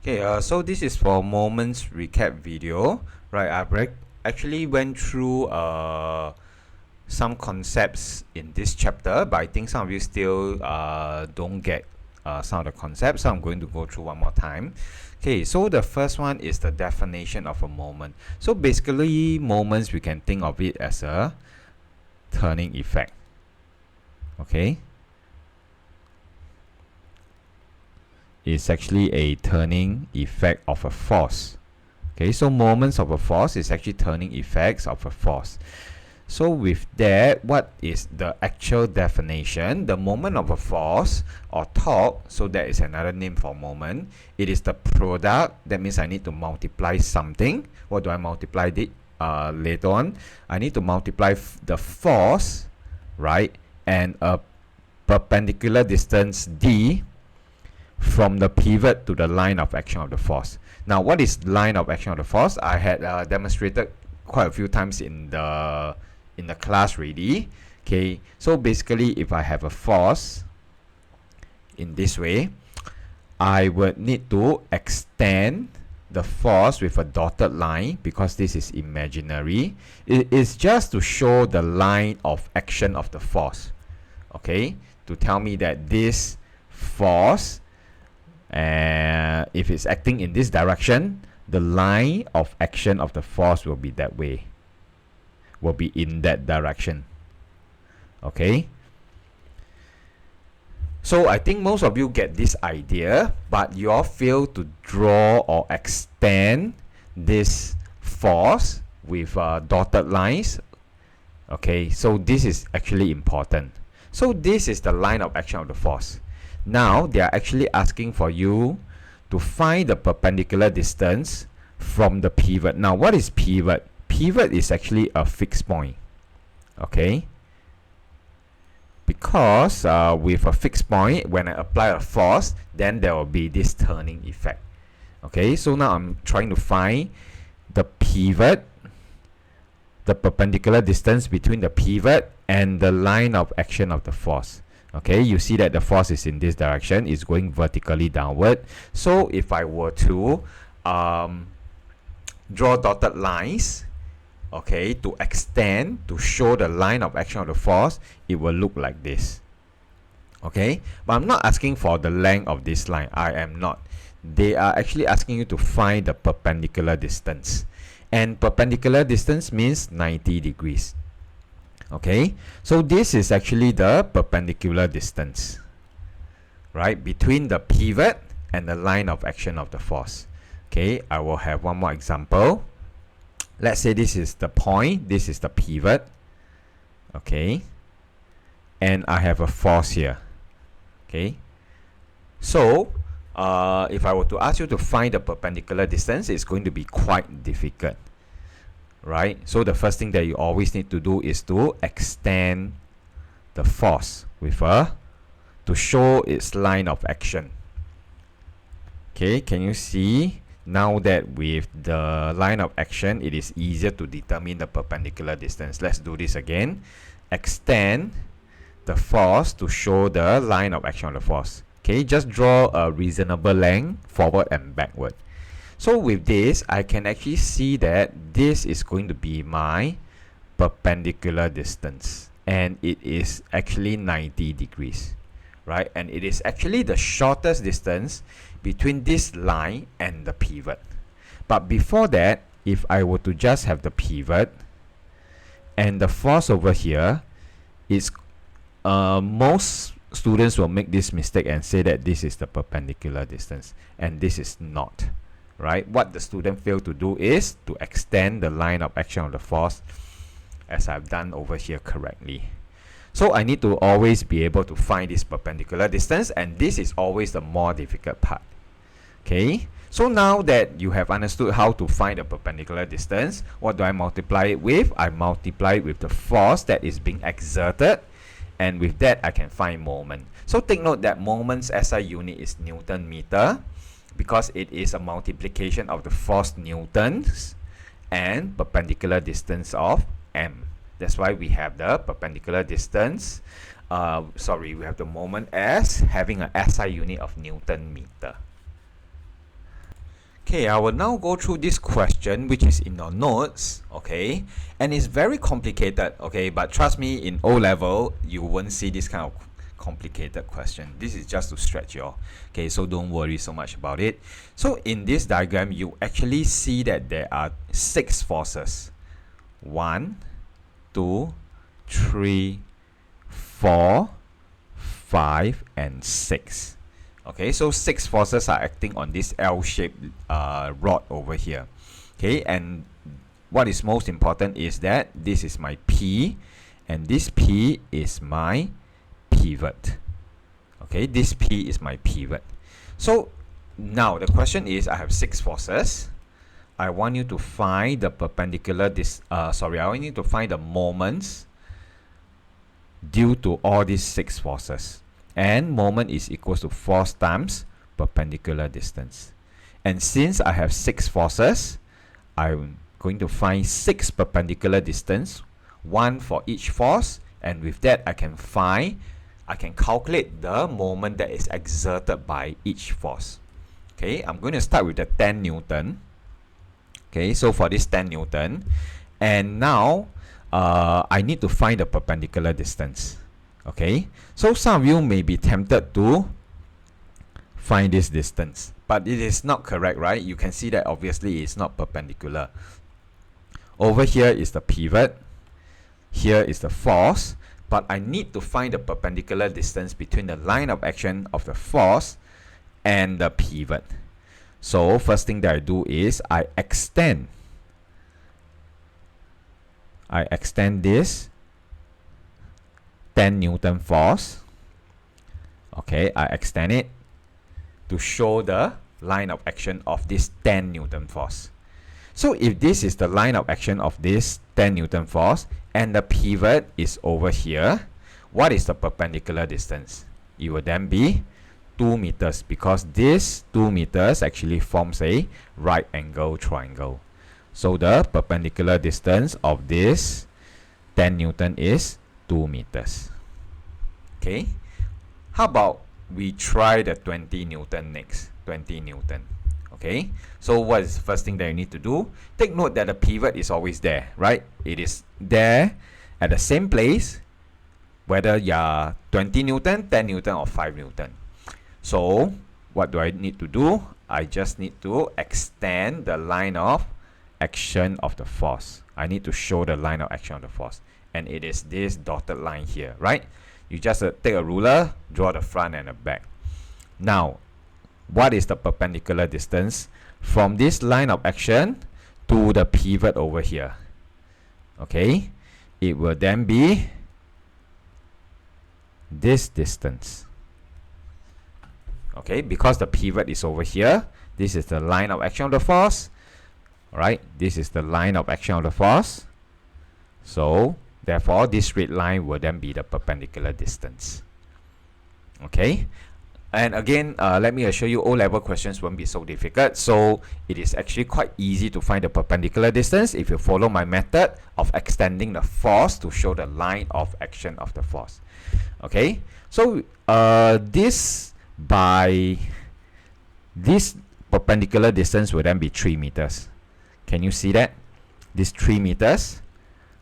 Okay, so this is for moments recap video, right? Actually went through some concepts in this chapter, but I think some of you still don't get some of the concepts, so I'm going to go through one more time. Okay, so the first one is the definition of a moment. So basically, moments we can think of it as a turning effect. Okay, it's actually a turning effect of a force. Okay, so moments of a force is actually turning effects of a force. So with that, what is the actual definition? The moment of a force or torque, so that is another name for moment. It is the product. That means I need to multiply something. What do I multiply it later on? I need to multiply the force, right? And a perpendicular distance d from the pivot to the line of action of the force. Now, what is line of action of the force? I had demonstrated quite a few times in the class already. Okay, so basically, if I have a force in this way, I would need to extend the force with a dotted line because this is imaginary. It is just to show the line of action of the force. Okay, to tell me that this force, if it's acting in this direction, the line of action of the force will be that way, will be in that direction. Okay, so I think most of you get this idea, but you all fail to draw or extend this force with dotted lines. Okay, so this is actually important. So this is the line of action of the force. Now they are actually asking for you to find the perpendicular distance from the pivot. Now what is pivot? Pivot is actually a fixed point. Okay, because with a fixed point, when I apply a force, then there will be this turning effect. Okay, so now I'm trying to find the pivot, the perpendicular distance between the pivot and the line of action of the force. Okay, you see that the force is in this direction, it's going vertically downward. So if I were to draw dotted lines, okay, to extend, to show the line of action of the force, it will look like this. Okay, but I'm not asking for the length of this line. I am not. They are actually asking you to find the perpendicular distance, and perpendicular distance means 90 degrees. Okay, so this is actually the perpendicular distance, right, between the pivot and the line of action of the force. Okay, I will have one more example. Let's say this is the point, this is the pivot. Okay, and I have a force here. Okay, so if I were to ask you to find the perpendicular distance, it's going to be quite difficult, right? So the first thing that you always need to do is to extend the force with to show its line of action. Okay, can you see now that with the line of action, it is easier to determine the perpendicular distance? Let's do this again. Extend the force to show the line of action of the force. Okay, just draw a reasonable length forward and backward. So with this, I can actually see that this is going to be my perpendicular distance, and it is actually 90 degrees, right? And it is actually the shortest distance between this line and the pivot. But before that, if I were to just have the pivot and the force over here, is most students will make this mistake and say that this is the perpendicular distance, and this is not. Right, what the student failed to do is to extend the line of action of the force as I've done over here correctly. So I need to always be able to find this perpendicular distance, and this is always the more difficult part. Okay, so now that you have understood how to find the perpendicular distance, what do I multiply it with? I multiply it with the force that is being exerted, and with that I can find moment. So take note that moment's SI unit is Newton meter, because it is a multiplication of the force newtons and perpendicular distance of m. That's why we have the perpendicular distance, we have the moment as having an SI unit of Newton meter. Okay, I will now go through this question which is in your notes, okay, and it's very complicated, okay, but trust me, in O level you won't see this kind of complicated question. This is just to stretch you, okay, so don't worry so much about it. So in this diagram you actually see that there are 6 forces. 1, 2, 3, 4, 5 and 6. Okay, so 6 forces are acting on this L-shaped rod over here. Okay, and what is most important is that this is my P, and this P is my pivot. Okay, this P is my pivot. So now the question is, I have 6 forces. I want you to find the perpendicular I want you to find the moments due to all these 6 forces. And moment is equals to force times perpendicular distance. And since I have 6 forces, I'm going to find 6 perpendicular distance, 1 for each force, and with that I can calculate the moment that is exerted by each force. Okay, I'm going to start with the 10 Newton. Okay, so for this 10 Newton, and now I need to find the perpendicular distance. Okay, so some of you may be tempted to find this distance, but it is not correct, right? You can see that obviously it's not perpendicular. Over here is the pivot, here is the force, but I need to find the perpendicular distance between the line of action of the force and the pivot. So first thing that I do is I extend this 10 Newton force. Okay, I extend it to show the line of action of this 10 Newton force. So if this is the line of action of this 10 Newton force and the pivot is over here, what is the perpendicular distance? It will then be 2 meters, because this 2 meters actually forms a right angle triangle. So the perpendicular distance of this 10 Newton is 2 meters. Okay, how about we try the 20 Newton next? 20 Newton. Okay, so what is the first thing that you need to do? Take note that the pivot is always there, right? It is there at the same place, whether you're 20 Newton, 10 Newton or 5 Newton. So what do I need to do? I just need to extend the line of action of the force. I need to show the line of action of the force, and it is this dotted line here, right? You just take a ruler, draw the front and the back. Now, what is the perpendicular distance from this line of action to the pivot over here? Okay, it will then be this distance. Okay, because the pivot is over here, this is the line of action of the force. Alright, this is the line of action of the force. So therefore this straight line will then be the perpendicular distance. Okay, and again, let me assure you, O-level questions won't be so difficult. So it is actually quite easy to find the perpendicular distance if you follow my method of extending the force to show the line of action of the force. Okay, so this perpendicular distance will then be 3 meters. Can you see that? This 3 meters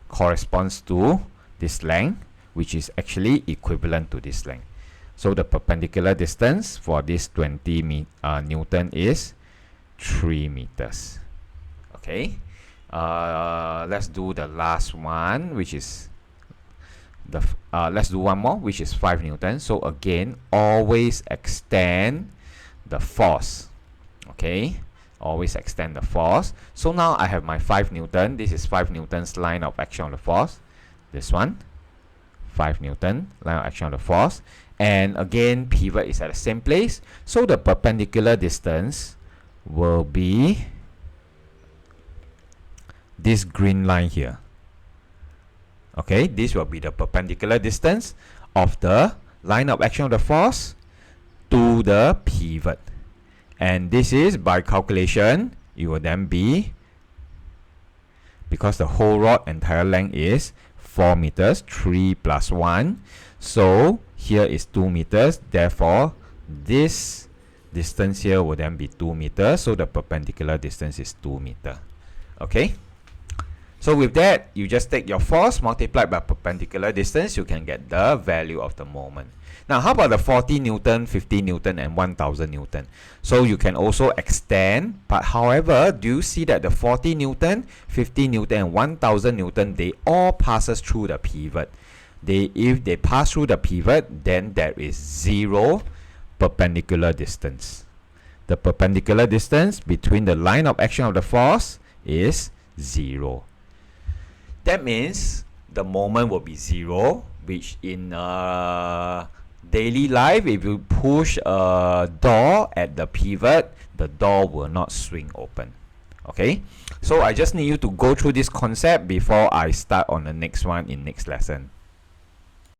corresponds to this length, which is actually equivalent to this length. So the perpendicular distance for this 20 Newton is 3 meters. Okay, let's do the last one, which is let's do one more, which is 5 Newton. So again, always extend the force. Okay, always extend the force. So now I have my 5 Newton. This is 5 Newton's line of action of the force. This one, 5 Newton line of action of the force. And again, pivot is at the same place. So the perpendicular distance will be this green line here. Okay, this will be the perpendicular distance of the line of action of the force to the pivot. And this is, by calculation, it will then be, because the whole rod entire length is 4 meters, 3 plus 1. So here is 2 meters. Therefore, this distance here will then be 2 meters, so the perpendicular distance is 2 meters. Okay, so with that, you just take your force multiplied by perpendicular distance, you can get the value of the moment. Now, how about the 40 Newton, 50 Newton, and 1000 Newton? So you can also extend, but however, do you see that the 40 Newton, 50 Newton, and 1000 Newton, they all passes through the pivot. If they pass through the pivot, then there is 0 perpendicular distance. The perpendicular distance between the line of action of the force is 0. That means the moment will be 0, which in daily life, if you push a door at the pivot, the door will not swing open. Okay, so I just need you to go through this concept before I start on the next one in next lesson.